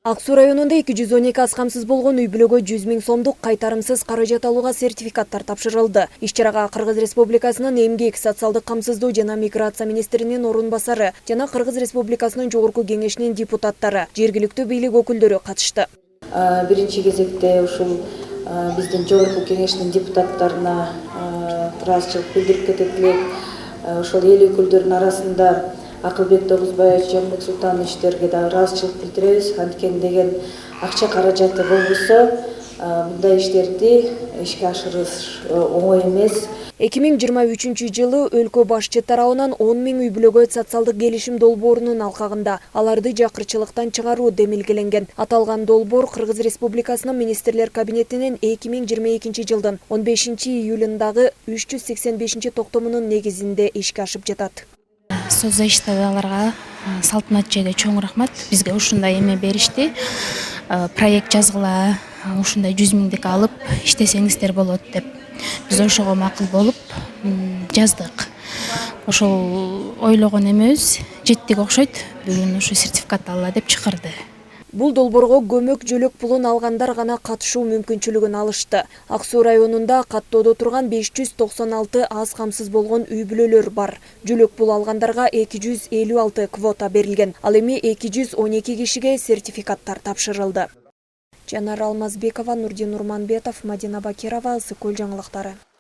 Ак Суу районунда 212 аз камсыз болгон үй бүлөгө 100 000 сомдук кайтарымсыз каражат алууга сертификаттар тапшырылды. Иш-чарага Кыргыз Республикасынын Эмгек, социалдык камсыздоо жана миграция министринин орун басары жана Кыргыз Республикасынын Жогорку кеңешинин депутаттары, жергиликтүү бийлик өкүлдөрү катышты. Биринчи кезекте ушул биздин Жогорку кеңештин депутаттарына ыраазычылык билдирип кетет элек. Ошол эл өкүлдөрүнүн арасында Акылбек Тогузбаевич, Жээнбек Султановичтерге да ыраазычылык билдиребиз. Анткени деген акча каражаты болбосо мындай иштерди ишке ашырыш оңой эмес. 2023 жылы өлкө башчы тарабынан 10 000 үй бүлөгө социалдык келишим долбоорунун алкагында аларды жакырчылыктан чыгаруу демилгеленген. Аталган долбоор Кыргыз Республикасынын министрлер кабинетинин 2022 жылдын 15 июлундагы 385 токтомунун негизинде ишке ашып жатат. Сөз иштебаларга Салтанат эжеге чоң рахмат. Бизге ушундай эме беришти. Проект жазгыла, ушундай 100 000 алып иштесеңиздер болот деп. Биз ошого макул болуп жаздык. Ошол ойлогон эмебиз жеттик окшойт. Бүгүн ушу сертификат алла деп чакырды. Бул долбоорго көмөк жөлөк пулун алгандар гана катышуу мүмкүнчүлүгүн алышты. Ак Суу районунда каттоодо турган 596 аз камсыз болгон үй бүлөлөр бар. Жөлөк пул алгандарга 256 квота берилген. Ал эми 212 кишиге сертификаттар тапшырылды. Жанар Алмазбекова, Нурдин Урманбетов, Мадина Бакирова, Ысык Көл жаңылыктары.